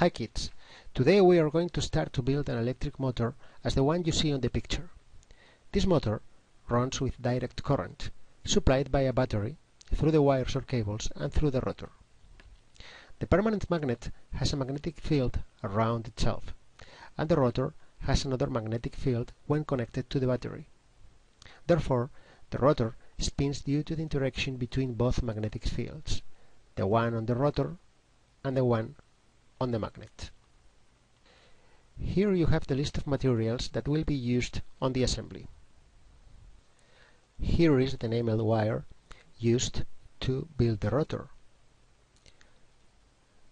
Hi kids! Today we are going to start to build an electric motor as the one you see on the picture. This motor runs with direct current, supplied by a battery through the wires or cables and through the rotor. The permanent magnet has a magnetic field around itself, and the rotor has another magnetic field when connected to the battery. Therefore, the rotor spins due to the interaction between both magnetic fields, the one on the rotor and the one on the magnet. Here you have the list of materials that will be used on the assembly. Here is the enamel wire used to build the rotor.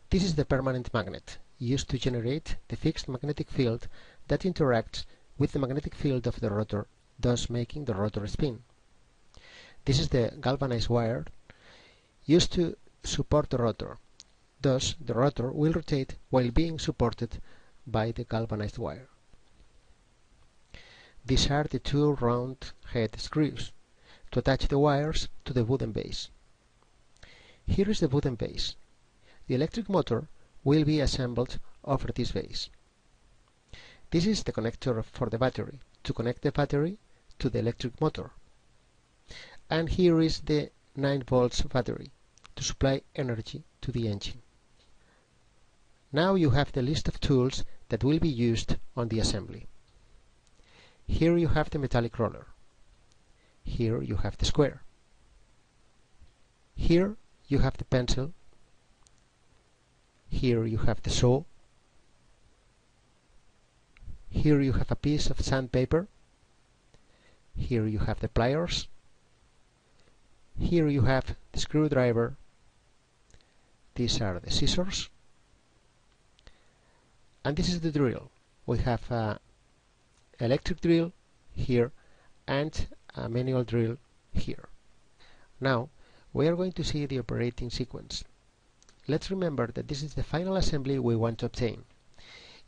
This is the permanent magnet used to generate the fixed magnetic field that interacts with the magnetic field of the rotor, thus making the rotor spin. This is the galvanized wire used to support the rotor. Thus, the rotor will rotate while being supported by the galvanized wire. These are the two round head screws to attach the wires to the wooden base. Here is the wooden base. The electric motor will be assembled over this base. This is the connector for the battery, to connect the battery to the electric motor. And here is the 9 volts battery to supply energy to the engine. Now you have the list of tools that will be used on the assembly. Here you have the metallic roller. Here you have the square. Here you have the pencil. Here you have the saw. Here you have a piece of sandpaper. Here you have the pliers. Here you have the screwdriver. These are the scissors. And this is the drill. We have an electric drill here and a manual drill here. Now we are going to see the operating sequence. Let's remember that this is the final assembly we want to obtain.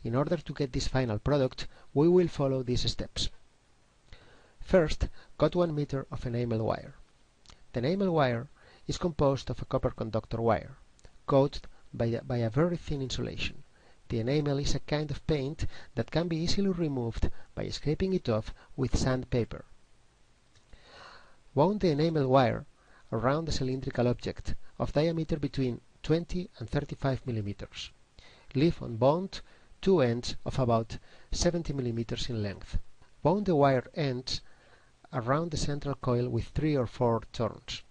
In order to get this final product, we will follow these steps. First, cut 1 meter of enamel wire. The enamel wire is composed of a copper conductor wire, coated by a very thin insulation. The enamel is a kind of paint that can be easily removed by scraping it off with sandpaper. Wound the enamel wire around a cylindrical object of diameter between 20 and 35 millimeters. Leave unbound 2 ends of about 70 millimeters in length. Wound the wire ends around the central coil with 3 or 4 turns.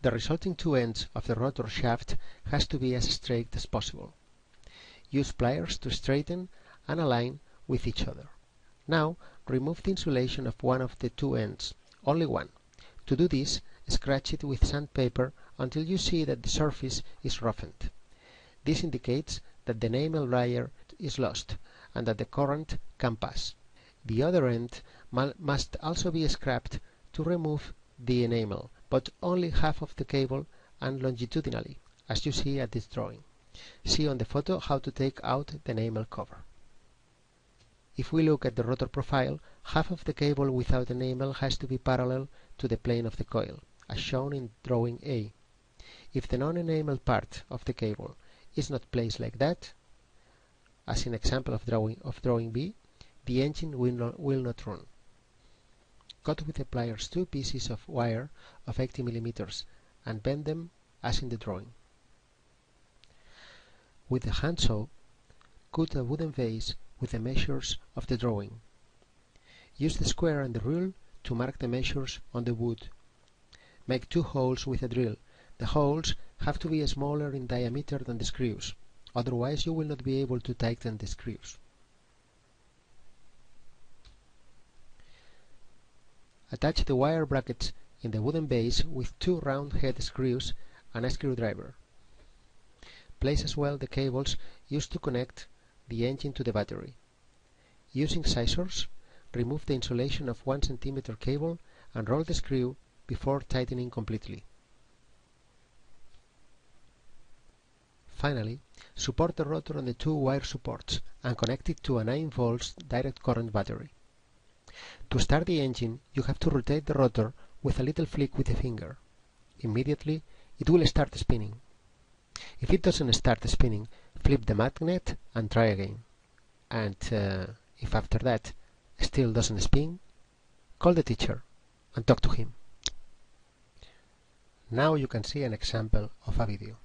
The resulting 2 ends of the rotor shaft has to be as straight as possible. Use pliers to straighten and align with each other. Now remove the insulation of one of the 2 ends, only one. To do this, scratch it with sandpaper until you see that the surface is roughened. This indicates that the enamel layer is lost and that the current can pass. The other end must also be scraped to remove the enamel, but only half of the cable and longitudinally, as you see at this drawing. See on the photo how to take out the enamel cover. If we look at the rotor profile, half of the cable without enamel has to be parallel to the plane of the coil, as shown in drawing A. If the non-enameled part of the cable is not placed like that, as in example of drawing B, the engine will not run. Cut with the pliers 2 pieces of wire of 80 millimeters and bend them as in the drawing. With the handsaw, cut a wooden vase with the measures of the drawing. Use the square and the rule to mark the measures on the wood. Make 2 holes with a drill. The holes have to be smaller in diameter than the screws, otherwise you will not be able to tighten the screws. Attach the wire brackets in the wooden base with 2 round head screws and a screwdriver. Place as well the cables used to connect the engine to the battery. Using scissors, remove the insulation of 1 cm cable and roll the screw before tightening completely. Finally, support the rotor on the 2 wire supports and connect it to a 9 volts direct current battery. To start the engine, you have to rotate the rotor with a little flick with the finger. Immediately, it will start spinning. If it doesn't start spinning, Flip the magnet and try again. And if after that still doesn't spin, call the teacher and talk to him. Now you can see an example of a video.